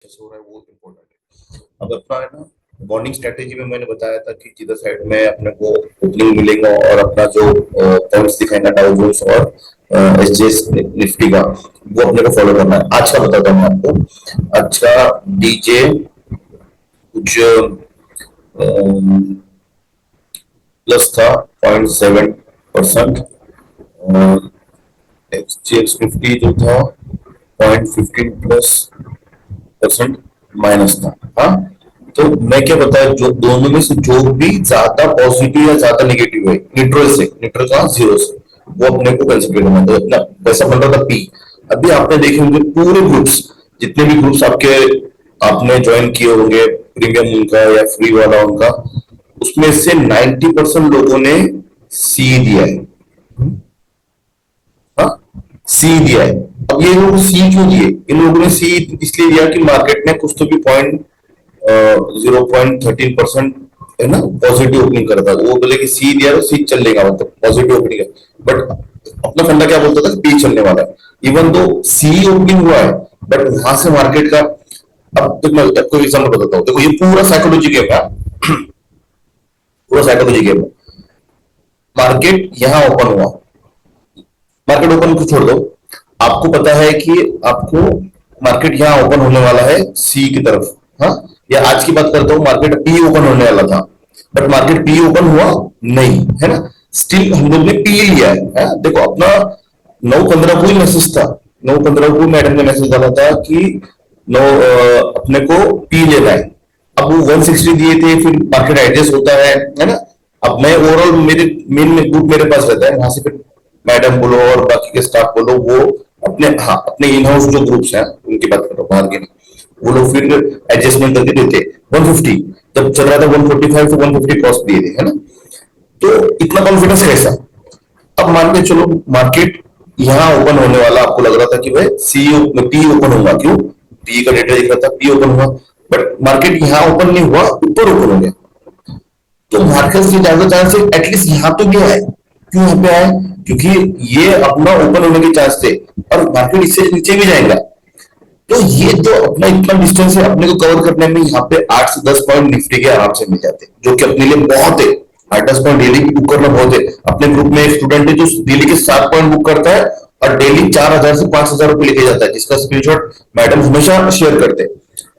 कैसे हो रहा है वो इम्पोर्टेंट है। अब अपना है ना, बॉन्डिंग स्ट्रेटेजी में मैंने बताया था कि जिधर साइड में अपने को ओपनिंग मिलेगा और अपना जो पॉइंट्स दिखाएगा डाउ जोन्स और एसजीएस निफ्टी का, वो अपने को फॉलो करना है। आज का बताता हूँ मैं आपको। अच्छा, डीजे कुछ प्लस था 0.7%, और एसजीएक्स निफ्टी जो था 0.15 प्लस परसेंट माइनस था। हाँ, तो मैं क्या बताया, जो दोनों में से जो भी ज्यादा पॉजिटिव या ज्यादा नेगेटिव है, न्यूट्रल का जीरो से, वो अपने को कंसिडर करना है। तो अपना वैसा बन रहा था पी। अभी आपने देखे होंगे पूरे ग्रुप्स, जितने भी ग्रुप्स आपके आपने ज्वाइन किए होंगे, प्रीमियम उनका या फ्री वाला उनका, उसमें से 90% लोगों ने सी दिया है। हाँ, सी दिया है। अब ये लोग सी क्यों दिए? इन लोगों ने सी इसलिए दिया कि मार्केट ने कुछ तो भी 0.13% है ना पॉजिटिव ओपनिंग करता है। वो बोले कि सी दिया तो सी चलेगा, मतलब पॉजिटिव ओपनिंग है। बट अपना फंडा क्या बोलता था, पी चलने वाला है। इवन दो सी ओपनिंग हुआ है, बट वहां से मार्केट का, अब तो मैं आपको एग्जाम्पल बताता हूँ। देखो, ये पूरा साइकोलॉजी गेम है। पूरा साइकोलॉजी गेम है। मार्केट यहाँ ओपन हुआ, मार्केट ओपन को छोड़ दो, आपको पता है कि आपको मार्केट यहाँ ओपन होने वाला है सी की तरफ। हाँ, या आज की बात करता हूँ, मार्केट पी ओपन होने वाला था, बट मार्केट पी ओपन हुआ नहीं, है ना। स्टिल हम लोग ने पी लिया है। देखो अपना 9:15 को ही मैसेज था, 9:15 को मैडम ने मैसेज डाला था कि नौ अपने को पी लेना है। अब वो 160 दिए थे, फिर मार्केट एडजस्ट होता है ना। अब मैं ओवरऑल मेरे मेन ग्रुप मेरे पास रहता है, वहां से फिर मैडम बोलो और बाकी के स्टाफ बोलो, वो अपने, हाँ, अपने इन हाउस जो ग्रुप्स हैं उनकी बात करो, बाहर के नहीं, वो लोग फिर एडजस्टमेंट करके देते। 150 जब चल रहा था, 145 से 150 कॉस्ट दिए थे, है ना। तो इतना कॉन्फिडेंस कैसा? अब मान के चलो मार्केट यहाँ ओपन होने वाला, आपको लग रहा था कि भाई सी पी ओपन होगा, क्यों? पी का डेटा दिख रहा था, पी ओपन हुआ, बट मार्केट यहाँ ओपन नहीं हुआ, ऊपर ओपन हो गया। तो मार्केट से ज्यादा चांस है एटलीस्ट यहाँ तो गया है। क्यों यहाँ पे आया? क्योंकि ये अपना ओपन होने के चांस थे, और मार्केट इससे नीचे भी जाएगा। तो ये जो अपना इतना डिस्टेंस है, अपने को कवर करने में यहाँ पे 8 से 10 पॉइंट निफ्टी के आराम से मिल जाते हैं, जो कि अपने लिए बहुत है। 8-10 पॉइंट डेली की बुक करना बहुत है। अपने ग्रुप में एक स्टूडेंट है जो डेली के 7 पॉइंट बुक करता है, और डेली 4,000 से 5,000 रुपए लेके जाता है, जिसका स्क्रीनशॉट मैडम हमेशा शेयर करते हैं।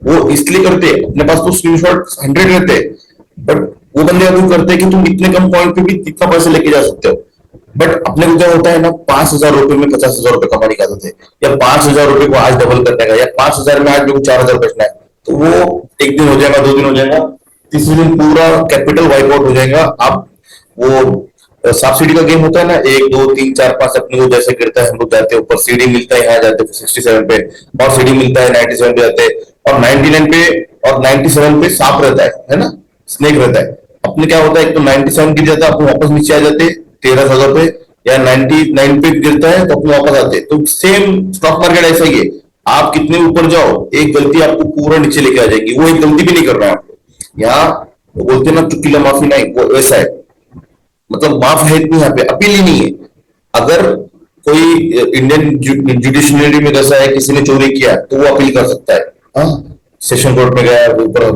वो इसलिए करते हैं, अपने पास तो स्क्रीनशॉट 100 रहते हैं, बट वो बंदे अभी करते हैं कि तुम इतने कम पॉइंट पे भी इतना पैसे लेके जा सकते हो। बट अपने को क्या होता है ना, 5,000 रुपए में 50,000 रुपए कमाने का आदत है, या 5,000 रुपए को आज डबल करने का, या 5,000 में आज मेरे को 4,000 बचना है। तो वो एक दिन हो जाएगा, 2 दिन हो जाएगा, तीसरे दिन पूरा कैपिटल वाइप आउट हो जाएगा। आप वो सब्सिडी का गेम होता है ना, 1 2 3 4 5, अपने को जैसे गिरता है हम लोग जाते हैं ऊपर, सीढ़ी मिलता है यहाँ जाते हैं 67 पे, और सीढ़ी मिलता है 97 पे जाते हैं, और 99 पे और 97 पे सांप रहता है ना, स्नेक रहता है। अपने क्या होता है, एक तो 97 गिर जाता है, अपने वापस नीचे आ जाते 13,000 पे, या 99 पे गिरता है तो अपने वापस आते। तो सेम स्टॉक मार्केट ऐसा ही है। आप कितने ऊपर जाओ, एक गलती आपको पूरा नीचे लेके आ जाएगी। वो एक गलती भी नहीं कर रहा है आपको यहाँ, वो बोलते हैं ना चुकीला माफी नहीं, वो वैसा है। मतलब माफ है इतनी, यहाँ पे अपील ही नहीं है। अगर कोई इंडियन जुडिशरी में कैसा है, किसी ने चोरी किया तो वो अपील कर सकता है। हाँ, सेशन कोर्ट में गया, ऊपर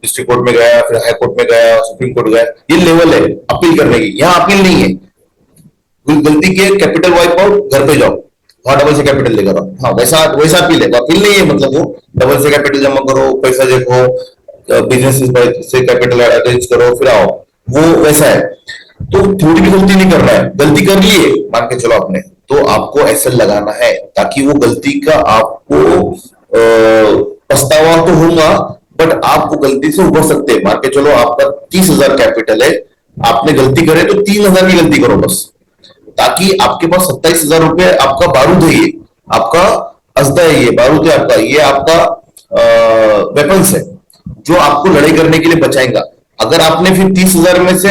डिस्ट्रिक्ट कोर्ट में गया, फिर हाई कोर्ट में गया, सुप्रीम कोर्ट गया, ये लेवल है अपील करने की। यहाँ अपील नहीं है। कोई गलती की है, कैपिटल वाइप आउट, घर पे जाओ, वहां डबल से कैपिटल लेकर आओ। हाँ, वैसा वैसा अपील है। अपील नहीं है, मतलब वो डबल से कैपिटल जमा करो, पैसा देखो, बिजनेस से कैपिटल अरेंज करो, फिर आओ, वो वैसा है। तो थोड़ी भी गलती नहीं करना है, गलती कर लिए मान के चलो आपने, तो आपको ऐसा लगाना है ताकि वो गलती का आपको पछतावा तो होगा, बट आप वो गलती से उभर सकते हैं। मान के चलो आपका 30,000 कैपिटल है, आपने गलती करे तो 3,000 की गलती करो बस, ताकि आपके पास 27,000 रुपए आपका बारूद है, ये आपका असदा है, ये बारूद है आपका, ये आपका वेपन्स है, जो आपको लड़ाई करने के लिए बचाएगा। अगर आपने फिर 30,000 में से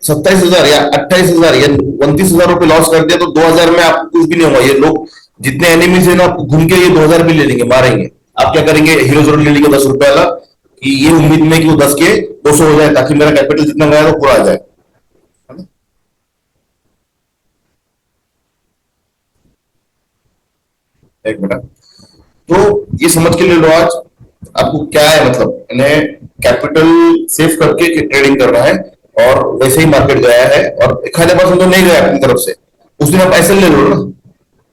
27,000 या 28,000 या 29,000 रुपए लॉस कर दिया, तो 2,000 में आपको कुछ भी नहीं होगा। ये लोग जितने एनिमीज है ना, आपको घूम के ये 2,000 भी ले लेंगे, मारेंगे। आप क्या करेंगे, हीरो जरूर ले लेंगे 10 रुपए वाला, कि ये उम्मीद में कि वो 10 के 200 हो जाए, ताकि मेरा कैपिटल जितना गया वो पूरा आ जाए। एक मिनट। तो ये समझ के ले लो आज आपको क्या है, मतलब इन्हें कैपिटल सेव करके ट्रेडिंग करना है, और वैसे ही मार्केट गया है और 1000% तो नहीं गया अपनी तरफ से, उस दिन आप ऐसे ले लो ना।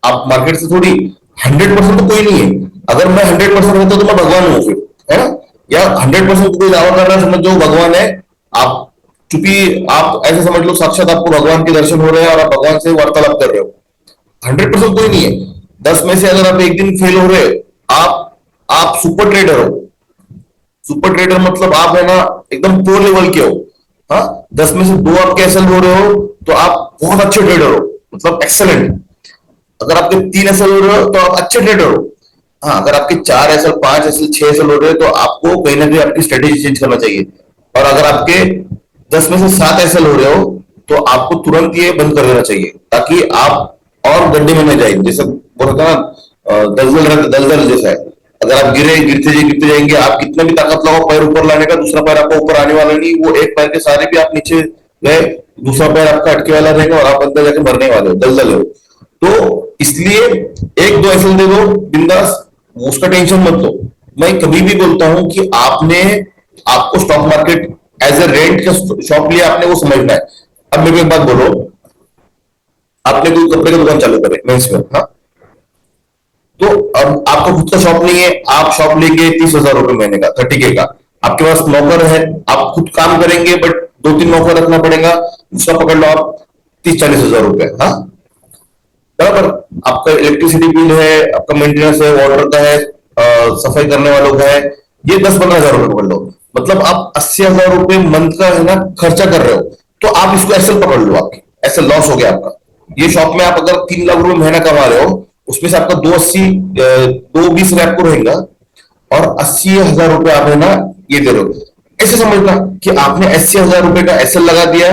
आप मार्केट से थोड़ी 100% तो कोई नहीं है। अगर मैं 100% रहता तो मैं भगवान हूँ फिर, है ना? या 100% कोई दावा कर रहा है, समझ जाओ भगवान है आप। चूंकि आप ऐसे समझ लो साक्षात आपको भगवान के दर्शन हो रहे हैं और आप भगवान से वार्तालाप कर रहे हो। 100% कोई नहीं है। 10 में से अगर आप एक दिन फेल हो रहे हो, आप सुपर ट्रेडर हो। सुपर ट्रेडर मतलब आप है ना एकदम प्रो लेवल के हो। हाँ, 10 में से दो आप कैसल हो रहे हो तो आप बहुत अच्छे ट्रेडर हो, मतलब एक्सेलेंट। अगर आपके 3 एसएल हो रहे हो तो आप अच्छे ट्रेडर हो। हाँ, अगर आपके 4 एसएल, 5 एसएल, 6 एसएल हो रहे हो तो आपको कहीं ना कहीं आपकी स्ट्रेटेजी चेंज करना चाहिए। और अगर आपके 10 में से 7 एसएल हो रहे हो तो आपको तुरंत ये बंद कर देना चाहिए, ताकि आप और गड्ढे में न जाए। जैसे बोला था ना, दलदल दलदल जैसा है। अगर आप गिरते जाएंगे, आप कितना भी ताकत लगाओ पैर ऊपर लाने का, दूसरा पैर आपका ऊपर आने वाला नहीं। वो एक पैर के सहारे भी आप नीचे गए, दूसरा पैर आपका अटके वाला रहेगा और आप अंदर जाके मरने वाले हो, दलदल हो। तो इसलिए 1-2 एसएल दे दो बिंदास, उसका टेंशन मत लो। मैं कभी भी बोलता हूं कि आपको stock market as a rent का शॉप लिया, आपने वो समझना है। अब मेरे को एक बात बोलो, आपने कोई कपड़े का दुकान चालू करे मेंस में, हाँ, तो अब आपका खुद का शॉप नहीं है, आप शॉप लेके 30,000 रुपए महीने का, 30K का। आपके पास नौकर है, आप खुद काम करेंगे बट 2-3 नौकर रखना पड़ेगा, उसका पकड़ लो आप 30-40 हजार रुपए, हाँ, बराबर। आपका इलेक्ट्रिसिटी बिल है, आपका मेंटेनेंस है, वाटर का है, सफाई करने वालों का है, ये 10-15 हजार रुपए पकड़ लो। मतलब आप 80,000 रुपए मंथ का है ना खर्चा कर रहे हो। तो आप इसको एसएल पकड़ लो, आपकी एसएल लॉस हो गया आपका। ये शॉप में आप अगर 3 लाख रुपए महीना कमा रहे हो, उसमें से आपका 220 आपको रहेगा, और 80,000 रुपए आप है ना ये दे रहे हो। ऐसे समझना कि आपने 80,000 रुपए का एसएल लगा दिया,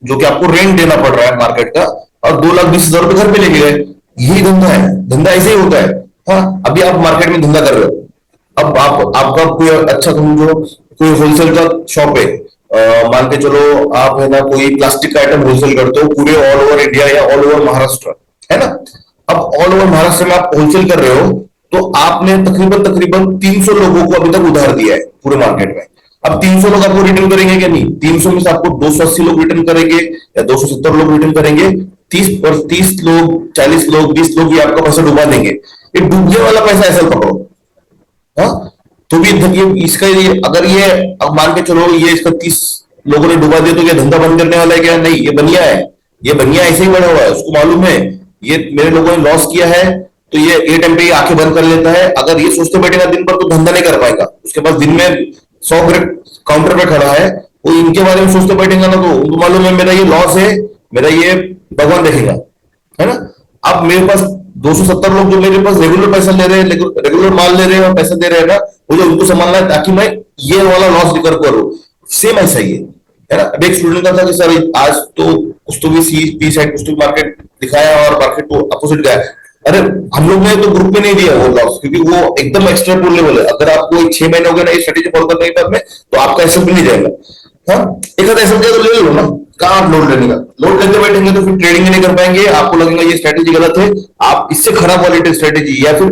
जो कि आपको रेंट देना पड़ रहा है मार्केट का, और 2,20,000 रुपए घर पे लेके गए। यही धंधा है, धंधा ऐसे ही होता है। हाँ, अभी आप मार्केट में धंधा कर रहे हो। अब आपका कोई अच्छा समझो, कोई होलसेल का शॉप है, मान के चलो आप है ना कोई प्लास्टिक का आइटम होलसेल करते हो पूरे ऑल ओवर इंडिया या ऑल ओवर महाराष्ट्र, है ना? अब ऑल ओवर महाराष्ट्र में आप होलसेल कर रहे हो, तो आपने तकरीबन तकरीबन 300 लोगों को अभी तक उधार दिया है पूरे मार्केट में। अब 300 लोग आपको रिटर्न करेंगे क्या? नहीं, 300 में से आपको 280 लोग रिटर्न करेंगे या 270 लोग रिटर्न करेंगे। 30 लोग, 40 लोग, 20 लोग ये आपका पैसा डुबा देंगे। ये डूबने वाला पैसा ऐसा पकड़ो। हाँ, तो भी ये इसका ये अगर ये अब मान के चलो ये इसका 30 लोगों ने डुबा दिया, तो ये धंधा बंद करने वाला है क्या? नहीं, ये बनिया है। ये बनिया ऐसे ही बना हुआ है, उसको मालूम है ये मेरे लोगों ने लॉस किया है, तो ये टाइम पे ये आंखें बंद कर लेता है। अगर ये सोचते बैठेगा दिन भर तो धंधा नहीं कर पाएगा। उसके पास दिन में 100 काउंटर पे खड़ा है, वो इनके बारे में सोचते बैठेगा ना, तो उनको मालूम है मेरा ये लॉस है, मेरा ये भगवान देखेगा, है ना? अब मेरे पास 270 लोग जो मेरे पास रेगुलर पैसा ले रहे हैं, रेगुलर माल ले रहे हैं और पैसा दे रहे हैं ना, मुझे उनको संभालना है ताकि मैं ये वाला लॉस रिकवर करूं। सेम ऐसा ही है ना? अब एक स्टूडेंट का था कि सर आज तो कुछ तो भी सी पी साइड कुछ तो मार्केट दिखाया और मार्केट तो अपोजिट गया। अरे हम लोग ने तो ग्रुप में नहीं दिया वो लॉस, क्योंकि वो एकदम एक्स्ट्रा लेवल है। अगर आपको 6 महीने हो गए ना ये स्ट्रेटेजी फॉलो करने के बाद में, तो आपका एसएल भी नहीं जाएगा। हाँ, एक आध एसएल तो ले लो ना, कहाँ आप लोड लेने का? लोड लेते बैठेंगे तो फिर ट्रेडिंग ही नहीं कर पाएंगे, आपको लगेगा ये स्ट्रेटेजी गलत है। आप इससे खराब क्वालिटी स्ट्रेटेजी, या फिर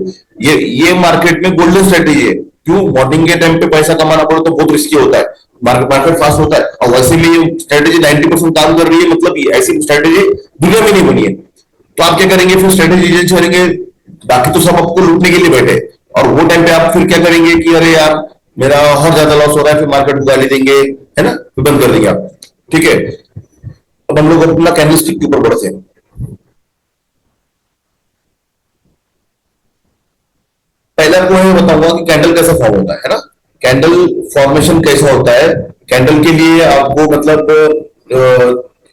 ये मार्केट में गोल्डन स्ट्रेटेजी है। क्यों? मॉर्निंग के टाइम पे पैसा कमाना पड़े तो बहुत रिस्की होता है, मार्केट फास्ट होता है, और वैसे भी ये स्ट्रेटेजी 90% काम कर रही है, मतलब ऐसी स्ट्रेटेजी दुनिया में नहीं बनी है। तो आप क्या करेंगे फिर? स्ट्रेटेजी चेंज करेंगे। बाकी तो सब आपको लूटने के लिए बैठे, और वो टाइम पे आप फिर क्या करेंगे कि अरे यार मेरा और ज्यादा लॉस हो रहा है, फिर मार्केट को गाली देंगे, है ना, फिर बंद कर देंगे आप। ठीक है, अब हम लोग अपना कैंडलस्टिक के ऊपर बढ़ते हैं। पहले आपको मैं बताऊंगा कि कैंडल कैसा फॉर्म होता है ना? कैंडल फॉर्मेशन कैसा होता है? कैंडल के लिए आपको मतलब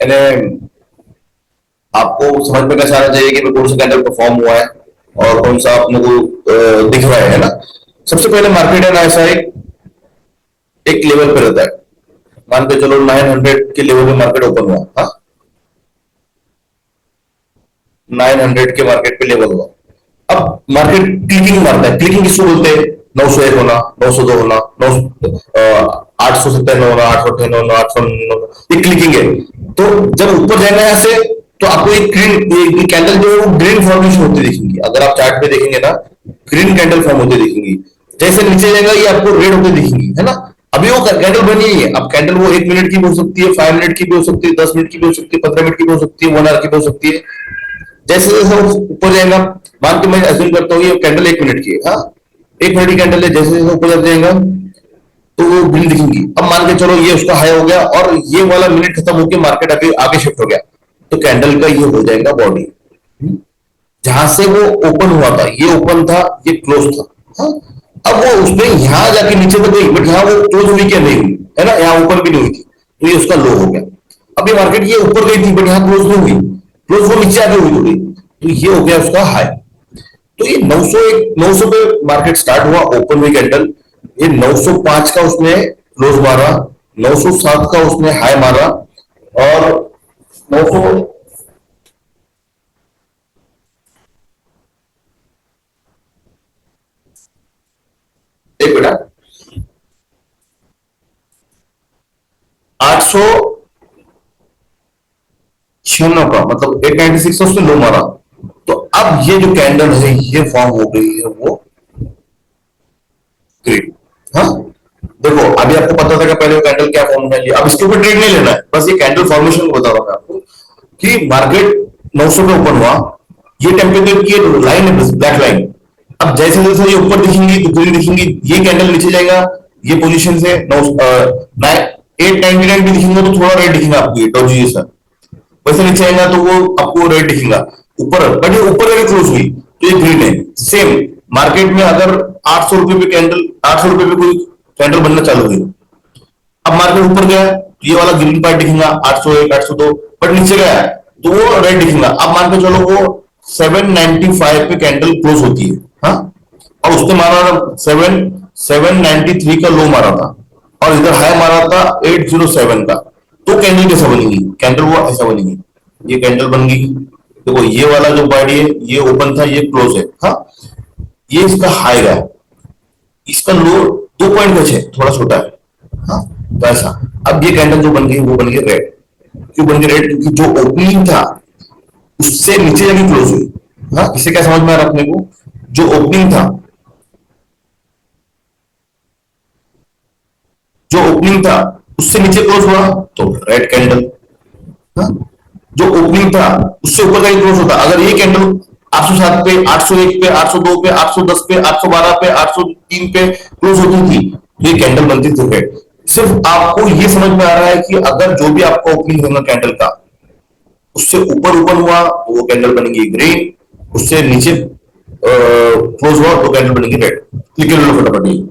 यानी आपको समझ में कैसे आना चाहिए कि कौन सा कैंडल परफॉर्म हुआ है और कौन सा अपने को दिख रहा है ना? सबसे पहले मार्केट है ना ऐसा एक लेवल पे रहता है। मान के चलो 900 के लेवल पे मार्केट ओपन हुआ, हाँ, 900 के मार्केट पे लेवल हुआ। अब मार्केट क्लिकिंग मारता है। क्लिकिंग किसको बोलते हैं? 901 होना, 902 होना, 897 होना, 898 होना, 899, ये क्लिकिंग है। तो जब ऊपर जाएगा यहाँ से, तो आपको एक ग्रीन कैंडल जो है वो ग्रीन फॉर्मेशन होती दिखेंगी। अगर आप चार्ट पे देखेंगे ना, ग्रीन कैंडल फॉर्म होते दिखेंगी। जैसे नीचे जाएगा ये आपको रेड होते दिखेंगी, है ना। अभी वो कैंडल बनी ही है। अब कैंडल वो 1 मिनट की भी हो सकती है, 5 मिनट की भी हो सकती है, 10 मिनट की भी हो सकती है, 15 मिनट की भी हो सकती है, 1 आवर की भी हो सकती है। जैसे जैसे वो ऊपर जाएगा, मान के मैं अज्यूम करता हूँ ये कैंडल 1 मिनट की है, हाँ, 1 मिनट की कैंडल है, जैसे जैसे ऊपर जाएगा तो वो ग्रीन दिखेंगी। अब मान के चलो ये उसका हाई हो गया और ये वाला मिनट खत्म होकर मार्केट आगे आगे शिफ्ट हो गया, तो कैंडल का ये हो जाएगा बॉडी। जहां से वो ओपन हुआ था, ये ओपन था, ये क्लोज था, हाँ। अब वो उसने यहां जाके नीचे तो गई, बट यहाँ वो क्लोज हुई क्या, नहीं हुई, है ना, यहाँ ओपन भी नहीं हुई थी, तो ये उसका लो हो गया। अब ये मार्केट ये ऊपर गई थी, बट यहाँ क्लोज नहीं हुई, क्लोज वो नीचे आके हुई थोड़ी, तो ये हो गया उसका हाई। तो ये 900, 900 पे मार्केट स्टार्ट हुआ, ओपन हुई कैंडल, ये 905 का उसने क्लोज मारा, 907 का उसने हाई मारा, और 900, एक बेटा, 896 का मतलब 896 का उसने लो मारा। तो अब ये जो कैंडल है ये फॉर्म हो गई है वो ग्रीन, हाँ। देखो अभी आपको पता था कि पहले वो कैंडल क्या फॉर्म है, अब इसके ऊपर ट्रेड नहीं लेना है, बस ये कैंडल फॉर्मेशन को बता रहा हूं मैं आपको कि मार्केट 900 पे ओपन हुआ, ये टेम्परेचर की लाइन है, ब्लैक लाइन। अब जैसे जैसे ये ऊपर दिखेंगी तो ग्रीन दिखेंगी, ये कैंडल नीचे जाएगा, ये पोजीशन से 899 भी दिखेंगे तो थोड़ा रेड दिखेगा आपको, ये डॉजी जैसा। वैसे नीचे आएगा तो वो आपको रेड दिखेगा, ऊपर बट ये ऊपर अगर क्लोज हुई तो ये ग्रीन है। सेम मार्केट में अगर 800 रुपए पे कैंडल, 800 रुपए पे कोई कैंडल बनना चालू हुई, अब मार्केट ऊपर गया तो ये वाला ग्रीन पार्ट दिखेगा 801, 802, बट नीचे गया तो वो रेड दिखेगा। अब मान के चलो वो 795 पे कैंडल क्लोज होती है, हाँ, और उसने मारा 793 का लो मारा था, और इधर हाई मारा था 807 का। तो कैंडल कैसा बनेगी, कैंडल वो ऐसा बनेगी, ये कैंडल बन गई। देखो ये वाला जो बॉडी है ये ओपन था, ये क्लोज है, हाँ, ये इसका हाई है, इसका लो 2 पॉइंट कुछ है, थोड़ा छोटा है, हाँ। तो ऐसा अब ये कैंडल जो बन गई वो बन गई रेड। क्यों बन गई रेड, क्योंकि जो ओपनिंग था उससे नीचे जाके क्लोज हुई, हाँ। इसे क्या समझ में आ रहा अपने को, जो ओपनिंग था, जो ओपनिंग था उससे नीचे क्लोज हुआ तो रेड कैंडल, हाँ। जो ओपनिंग था उससे ऊपर का क्लोज होता, अगर ये कैंडल 807 पे, 801 पे, 802 पे, 810 पे, 812 पे, 803 पे क्लोज होती थी तो ये कैंडल बनती थी रेड। सिर्फ आपको ये समझ में आ रहा है कि अगर जो भी आपका ओपनिंग होगा कैंडल का उससे ऊपर ऊपर हुआ तो वो कैंडल बनेगी ग्रीन, उससे नीचे क्लोज हुआ तो कैंडल बनेगी रेड। क्लिक कर लो फटाफट ये।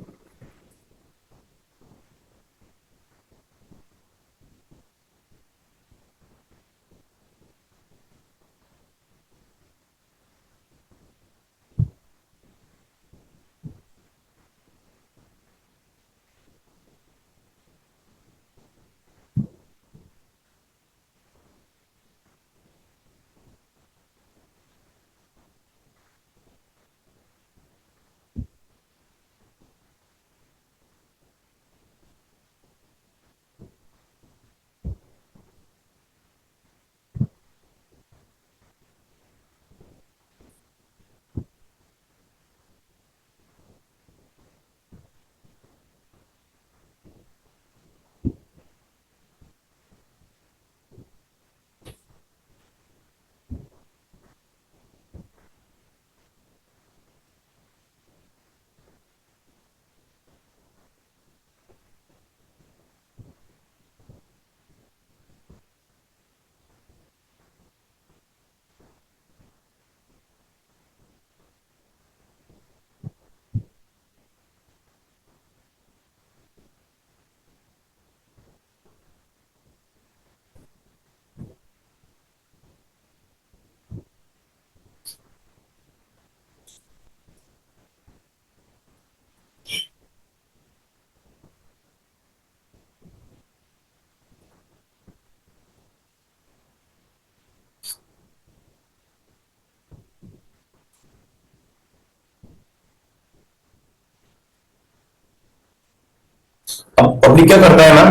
अब पब्लिक क्या करता है ना,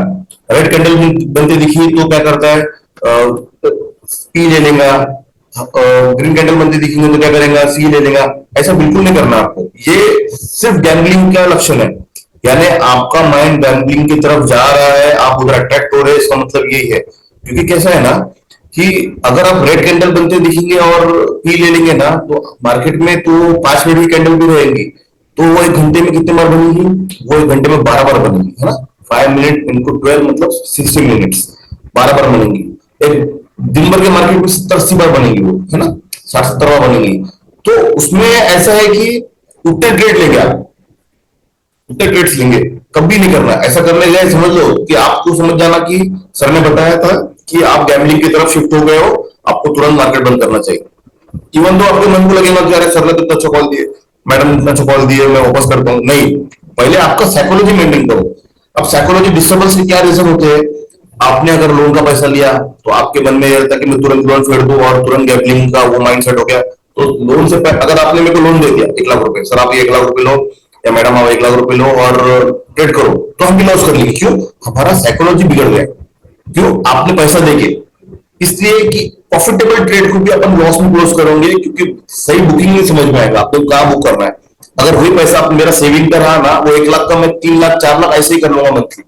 रेड कैंडल बनते दिखी तो क्या करता है, पी ले लेगा, ग्रीन कैंडल बनती दिखेंगे तो क्या करेगा, सी ले लेगा। ऐसा बिल्कुल नहीं करना आपको, ये सिर्फ गैम्बलिंग का लक्षण है। यानी आपका माइंड गैम्बलिंग की तरफ जा रहा है, आप उधर अट्रैक्ट हो रहे हैं, इसका मतलब यही है। क्योंकि कैसा है ना कि अगर आप रेड कैंडल बनते दिखेंगे और पी ले लेंगे ना, तो मार्केट में तो 5 मिनट की कैंडल भी रहेंगी, तो वो 1 घंटे में कितने बार बनेगी, वो 1 घंटे में 12 बार बनेगी, है ना। 5 मिनट इंटू 12 मतलब 60 मिनट्स, 12 बार बनेगी। एक दिन भर के मार्केट में 70-80 बार बनेगी वो, है ना, 60-70 बार बनेगी। तो उसमें ऐसा है कि उतने ट्रेड लेंगे आप, उतने ट्रेड्स लेंगे, कभी नहीं करना। ऐसा करने गए समझ लो कि आपको समझ जाना कि सर ने बताया था कि आप गैम्बलिंग की तरफ शिफ्ट हो गए हो, आपको तुरंत मार्केट बंद करना चाहिए। इवन तो आपके मन को लगेगा कि अरे सर ने तो इतना अच्छा कॉल दिए, मैडम ने इतना अच्छा कॉल दिए, मैं वापस करता हूँ, नहीं। पहले आपका साइकोलॉजी मेंटेन करो। अब साइकोलॉजी डिस्टर्बेंस के क्या रीजन होते हैं, आपने अगर लोन का पैसा लिया तो आपके मन में यह रहता कि मैं तुरंत लोन फेर दूं, और तुरंत गैम्बलिंग का वो माइंडसेट हो गया। तो लोन से अगर आपने मेरे को लोन दे दिया 1 लाख रुपए, सर आप ये 1 लाख रुपए लो, या मैडम आप 1 लाख रुपए लो और ट्रेड करो, तो हम भी लॉस कर लेंगे। क्यों? हमारा साइकोलॉजी बिगड़ गया। क्यों? आपने पैसा देके, इसलिए कि प्रॉफिटेबल ट्रेड को भी अपन लॉस में क्लोज करेंगे, क्योंकि सही बुकिंग नहीं समझ में आएगा आपको कहाँ बुक करना है। अगर वही पैसा मेरा सेविंग का रहा ना, वो 1 लाख का मैं 3 लाख 4 लाख ऐसे ही कर लूंगा मंथली।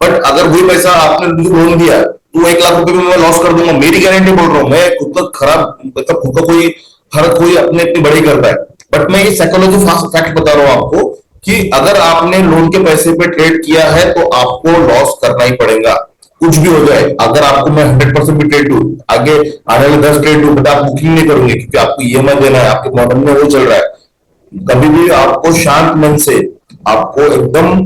बट अगर वही पैसा आपने लोन दिया तो 1 लाख रुपए में मैं लॉस कर दूंगा, मेरी गारंटी बोल रहा हूँ। मैं खुद का खराब मतलब खुद का कोई, हर कोई अपने अपनी बड़ी करता है, बट मैं ये साइकोलॉजी फैक्ट बता रहा हूँ आपको कि अगर आपने लोन के पैसे पे ट्रेड किया है तो आपको लॉस करना ही पड़ेगा, कुछ भी हो जाए। अगर आपको मैं 100% भी ट्रेड दूं, आगे आने वाले 10 ट्रेड दूं, बट आप बुकिंग नहीं करोगे क्योंकि आपको ईएमआई देना है, आपके मॉडल में वो चल रहा है। कभी भी आपको शांत मन से, आपको एकदम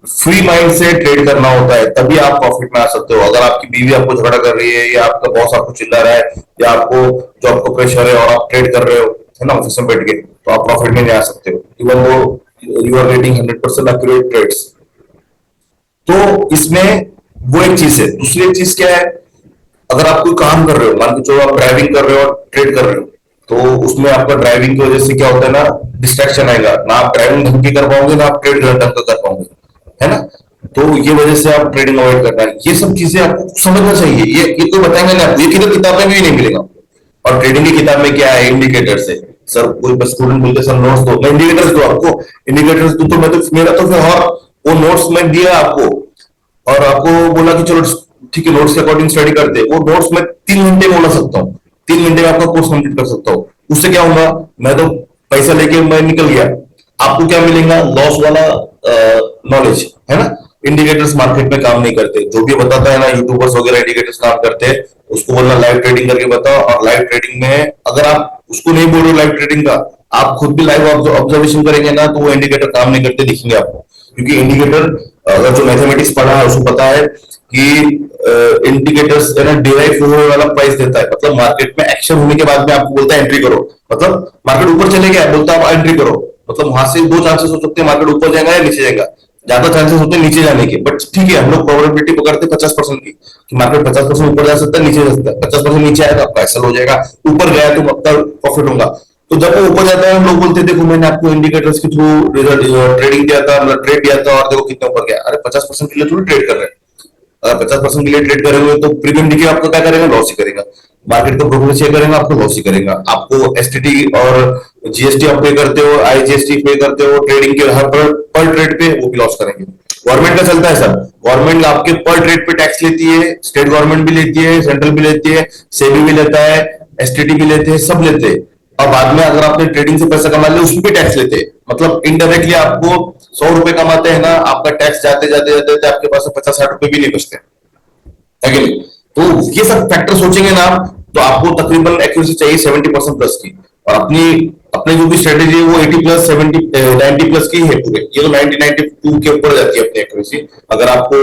फ्री माइंड से ट्रेड करना होता है, तभी आप प्रॉफिट में आ सकते हो। अगर आपकी बीवी आपको झगड़ा कर रही है, या आपका बॉस आपको चिल्ला रहा है, या आपको जॉब का प्रेशर है और आप ट्रेड कर रहे हो, है ना, ऑफिस में बैठ के, तो आप प्रॉफिट में नहीं आ सकते हो इवन वो you are getting 100% accurate trades. तो इसमें वो एक चीज है। दूसरी एक चीज क्या है, अगर आप कोई काम कर रहे हो, मान के चलो आप ड्राइविंग कर रहे हो और ट्रेड कर रहे हो, तो उसमें आपका ड्राइविंग की वजह से क्या होता है ना, डिस्ट्रैक्शन आएगा ना, आप ड्राइविंग ढंग की कर पाओगे ना आप ट्रेड ढंग का कर पाओगे, है ना। तो ये वजह से आप ट्रेडिंग अवॉइड करना है। ये सब चीजें आपको समझना चाहिए। ये कोई बताएंगे ना आपको, ये किधर किताबें भी नहीं मिलेगा आपको। और ट्रेडिंग की किताब में क्या है, इंडिकेटर्स है। सर कोई बस स्टूडेंट बोलते सर नोट्स दो, मैं इंडिकेटर्स दो आपको, इंडिकेटर्स दो, तो मैं तो मेरा तो फिर, और वो नोट्स में दिया आपको और आपको बोला कि चलो ठीक है नोट्स के अकॉर्डिंग स्टडी करते हैं, वो नोट्स मैं 3 घंटे में बोला सकता हूँ, 3 घंटे में आपका कोर्स कंप्लीट कर सकता हूँ। उससे क्या होगा, मैं तो पैसा लेके मैं निकल गया, आपको क्या मिलेगा, लॉस वाला नॉलेज, है ना। इंडिकेटर्स मार्केट में काम नहीं करते, जो भी बताता है ना यूट्यूबर्स वगैरह इंडिकेटर्स काम करते हैं, उसको बोलना लाइव ट्रेडिंग करके बताओ। और लाइव ट्रेडिंग में अगर आप उसको नहीं बोल रहे लाइव ट्रेडिंग का, आप खुद भी लाइव ऑब्जर्वेशन करेंगे ना, तो वो इंडिकेटर काम नहीं करते दिखेंगे आपको। क्योंकि इंडिकेटर, अगर जो मैथमेटिक्स पढ़ा है उसको पता है कि इंडिकेटर्स है ना डिराइव होने वाला प्राइस देता है, मतलब मार्केट में एक्शन होने के बाद में आपको बोलता है एंट्री करो, मतलब मार्केट ऊपर चले गया बोलता है आप एंट्री करो, मतलब वहां से दो चांसेस हो सकते हैं, मार्केट ऊपर जाएगा या नीचे जाएगा। ज्यादा चांसेस होते हैं नीचे जाने के, बट ठीक है हम लोग प्रोबेबिलिटी पकड़ते हैं 50% की, कि मार्केट 50% ऊपर जा सकता है, नीचे जा सकता है। 50% नीचे आएगा आपका एक्सेल हो जाएगा, ऊपर गया तो आपका प्रॉफिट होगा। तो जब वो ऊपर जाता है हम लोग बोलते हैं देखो मैंने आपको इंडिकेटर्स के थ्रू ट्रेडिंग किया था, मतलब ट्रेड किया था और देखो कितना ऊपर गया। अरे 50% के लिए थोड़ी ट्रेड कर रहे हैं, अगर 50% के लिए ट्रेड करेंगे तो प्रीमियम डीके आपको क्या करेगा, लॉस ही करेगा। मार्केट का प्रोग्रेस शेयर करेगा, आपको लॉस ही करेगा। आपको एसटीटी और जीएसटी आप पे करते हो, आईजीएसटी पे करते हो ट्रेडिंग के हर पर ट्रेड पे, वो भी लॉस करेंगे। गवर्नमेंट का चलता है सर, गवर्नमेंट आपके पर ट्रेड पे टैक्स लेती है, स्टेट गवर्नमेंट भी लेती है, सेंट्रल भी लेती है, सेबी भी लेता है, एसटीटी भी लेते हैं, सब लेते हैं। और बाद में अगर आपने ट्रेडिंग से पैसा कमा लिया उसमें भी टैक्स लेते हैं, मतलब इनडायरेक्टली आपको 100 रुपए कमाते हैं ना, आपका टैक्स जाते जाते जाते जाते आपके पास 50-60 रुपए भी नहीं बचते, है कि नहीं। तो ये सब फैक्टर सोचेंगे ना आप, तो आपको तकरीबन एक्यूरेसी चाहिए 70% प्लस की, और अपनी अपनी जो भी स्ट्रेटेजी है वो 80 प्लस 70 90 प्लस की है पूरे। ये तो 90 92 के ऊपर जाती है अपनी एक्यूरेसी। अगर आपको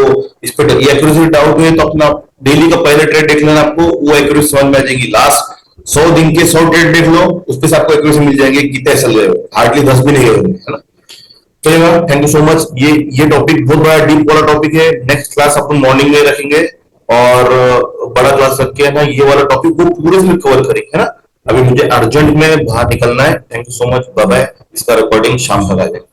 इस पे ये एक्यूरेसी डाउट है तो अपना डेली का पहले ट्रेड देख लेना, आपको वो एक्यूरेसी समझ में आ जाएगी। लास्ट 100 दिन के 100 ट्रेड देख लो, उस पे से आपको एक्यूरेसी मिल जाएंगे कितने चल रहे हो, हार्डली 10 भी नहीं होंगे, है ना। चलेगा, थैंक यू सो मच। ये टॉपिक बहुत बड़ा डीप वाला टॉपिक है, नेक्स्ट क्लास अपन मॉर्निंग में रखेंगे, और बड़ा क्लास रख के है ना ये वाला टॉपिक को पूरे से कवर करेंगे, है ना। अभी मुझे अर्जेंट में बाहर निकलना है। Thank you so much, bye bye. इसका रिकॉर्डिंग शाम तक आ जाएगा।